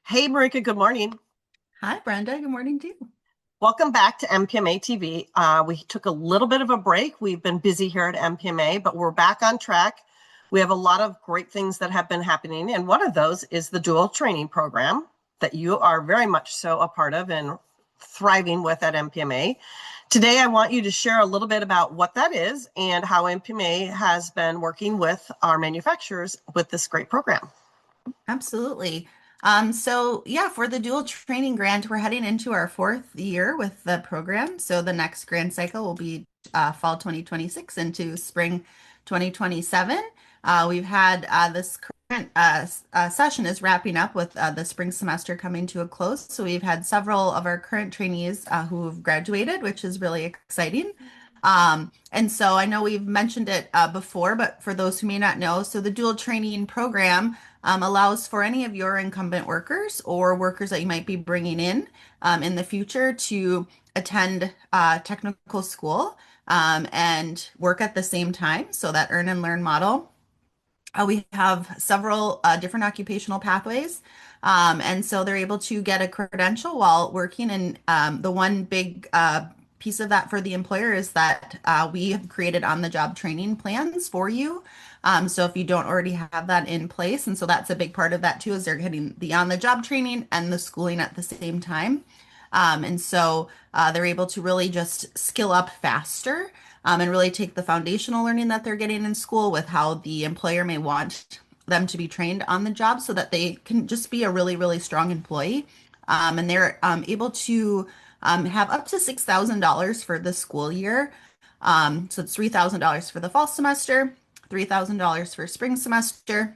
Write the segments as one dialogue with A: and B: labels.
A: Hey, Myrika, good morning.
B: Hi, Brenda. Good morning to you.
A: Welcome back to MPMA TV. We took a little bit of a break. We've been busy here at MPMA, but we're back on track. We have a lot of great things that have been happening, and one of those is the dual training program that you are very much so a part of and thriving with at MPMA. Today, I want you to share a little bit about what that is and how MPMA has been working with our manufacturers with this great program.
B: Absolutely. For the dual training grant, we're heading into our fourth year with the program. So the next grant cycle will be fall 2026 into spring 2027. We've had this current session is wrapping up with the spring semester coming to a close. So we've had several of our current trainees who've graduated, which is really exciting. And so I know we've mentioned it before, but for those who may not know, so the dual training program allows for any of your incumbent workers or workers that you might be bringing in the future to attend technical school and work at the same time. So that earn and learn model. We have several different occupational pathways. And so they're able to get a credential while working. And the one big piece of that for the employer is that we have created on-the-job training plans for you. So if you don't already have that in place, and so that's a big part of that too, is they're getting the on-the-job training and the schooling at the same time. They're able to really just skill up faster and really take the foundational learning that they're getting in school with how the employer may want them to be trained on the job so that they can just be a really, really strong employee. And they're able to have up to $6,000 for the school year. So it's $3,000 for the fall semester, $3,000 for spring semester.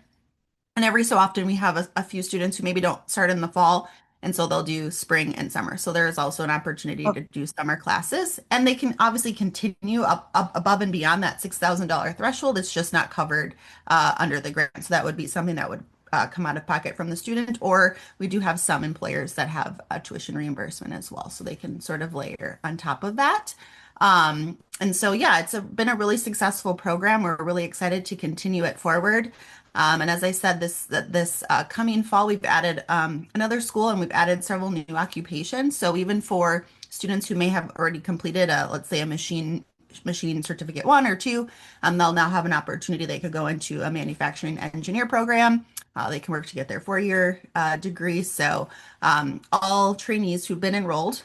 B: And every so often we have a few students who maybe don't start in the fall, and so they'll do spring and summer. So there is also an opportunity to do summer classes, and they can obviously continue up above and beyond that $6,000 threshold. It's just not covered under the grant. So that would be something that would come out of pocket from the student, or we do have some employers that have tuition reimbursement as well, so they can sort of layer on top of that. Been a really successful program. We're really excited to continue it forward. And as I said, this coming fall, we've added another school and we've added several new occupations. So even for students who may have already completed let's say a machine certificate one or two, they'll now have an opportunity. They could go into a manufacturing engineer program. They can work to get their four-year degree. So all trainees who've been enrolled,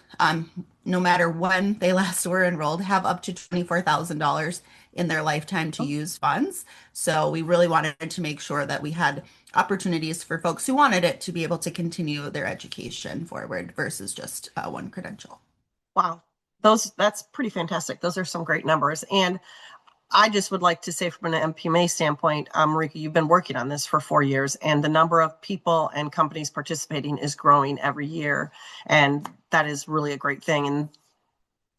B: no matter when they last were enrolled, have up to $24,000 in their lifetime to use funds. So we really wanted to make sure that we had opportunities for folks who wanted it to be able to continue their education forward versus just one credential.
A: Wow. That's pretty fantastic. Those are some great numbers. And I just would like to say from an MPMA standpoint, Myrika, you've been working on this for 4 years, and the number of people and companies participating is growing every year. And that is really a great thing. And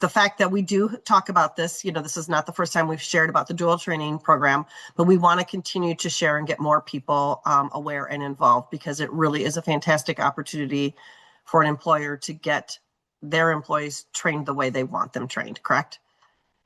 A: the fact that we do talk about this, this is not the first time we've shared about the dual training program, but we want to continue to share and get more people aware and involved, because it really is a fantastic opportunity for an employer to get their employees trained the way they want them trained, correct?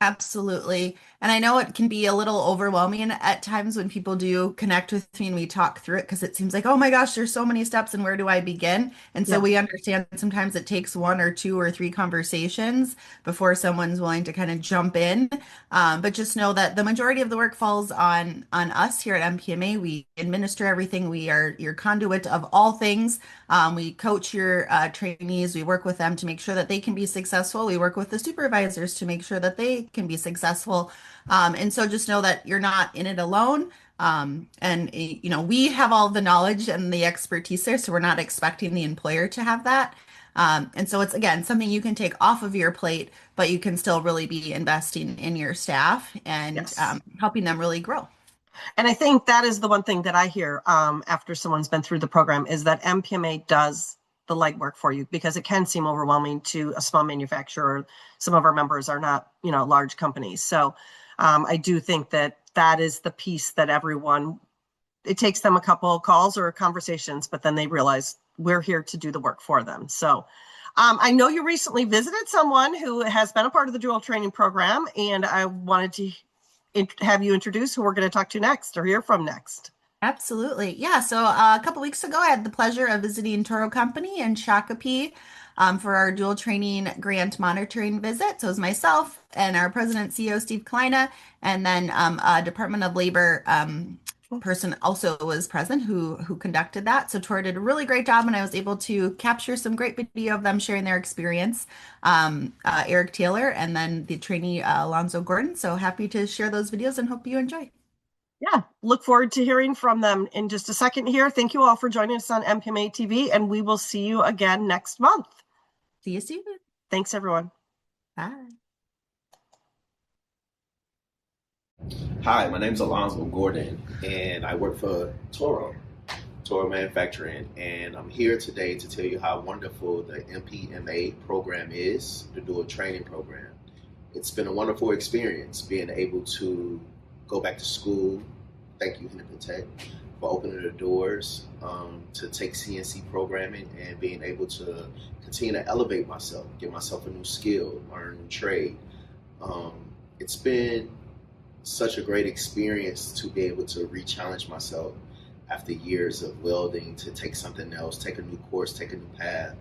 B: Absolutely. And I know it can be a little overwhelming at times when people do connect with me and we talk through it because it seems like, oh my gosh, there's so many steps and where do I begin? And so
A: Yeah.
B: we understand sometimes it takes one or two or three conversations before someone's willing to kind of jump in. But just know that the majority of the work falls on us here at MPMA. We administer everything. We are your conduit of all things. We coach your trainees. We work with them to make sure that they can be successful. We work with the supervisors to make sure that they can be successful. And so just know that you're not in it alone. We have all the knowledge and the expertise there, so we're not expecting the employer to have that. And so it's, again, something you can take off of your plate, but you can still really be investing in your staff and
A: Yes.
B: helping them really grow.
A: And I think that is the one thing that I hear after someone's been through the program is that MPMA does the legwork for you, because it can seem overwhelming to a small manufacturer. Some of our members are not, large companies. So I do think that that is the piece that it takes them a couple of calls or conversations, but then they realize we're here to do the work for them. So I know you recently visited someone who has been a part of the dual training program, and I wanted to have you introduce who we're going to talk to next or hear from next.
B: Absolutely. Yeah. So a couple weeks ago, I had the pleasure of visiting Toro Company in Shakopee for our dual training grant monitoring visit. So it was myself and our president CEO, Steve Kleina, and then a Department of Labor person also was present who conducted that. So Toro did a really great job, and I was able to capture some great video of them sharing their experience. Eric Taylor and then the trainee Alonzo Gordon. So happy to share those videos and hope you enjoy.
A: Yeah, look forward to hearing from them in just a second here. Thank you all for joining us on MPMA TV, and we will see you again next month.
B: See you soon.
A: Thanks, everyone.
B: Bye.
C: Hi, my name's Alonzo Gordon, and I work for Toro Manufacturing, and I'm here today to tell you how wonderful the MPMA program is, the dual training program. It's been a wonderful experience being able to go back to school. Thank you, Hennepin Tech, for opening the doors to take CNC programming and being able to continue to elevate myself, get myself a new skill, learn a new trade. It's been such a great experience to be able to re-challenge myself after years of welding, to take something else, take a new course, take a new path,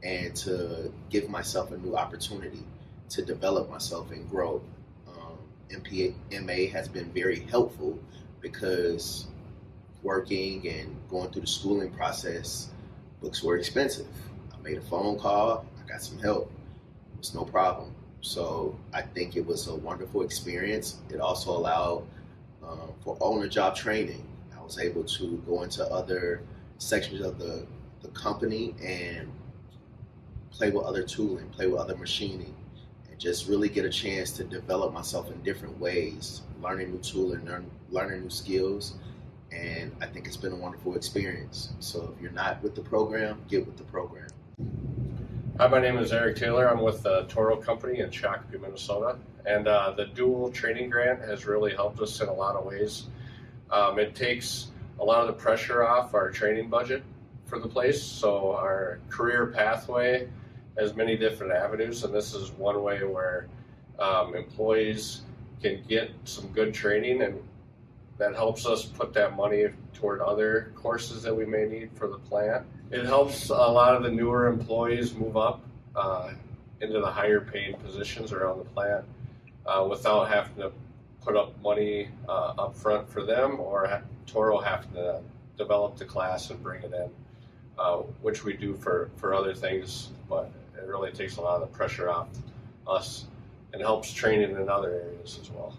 C: and to give myself a new opportunity to develop myself and grow. MPMA has been very helpful because working and going through the schooling process, books were expensive. I made a phone call, I got some help. It was no problem. So I think it was a wonderful experience. It also allowed for on-the-job training. I was able to go into other sections of the company and play with other tooling, play with other machining, and just really get a chance to develop myself in different ways, learning new tooling, learning new skills. And I think it's been a wonderful experience. So if you're not with the program, get with the program.
D: Hi, my name is Eric Taylor. I'm with the Toro Company in Shakopee, Minnesota. And the dual training grant has really helped us in a lot of ways. It takes a lot of the pressure off our training budget for the place. So our career pathway has many different avenues, and this is one way where employees can get some good training, and that helps us put that money toward other courses that we may need for the plant. It helps a lot of the newer employees move up into the higher paying positions around the plant without having to put up money up front for them, or Toro having to develop the class and bring it in, which we do for other things, but it really takes a lot of the pressure off us and helps training in other areas as well.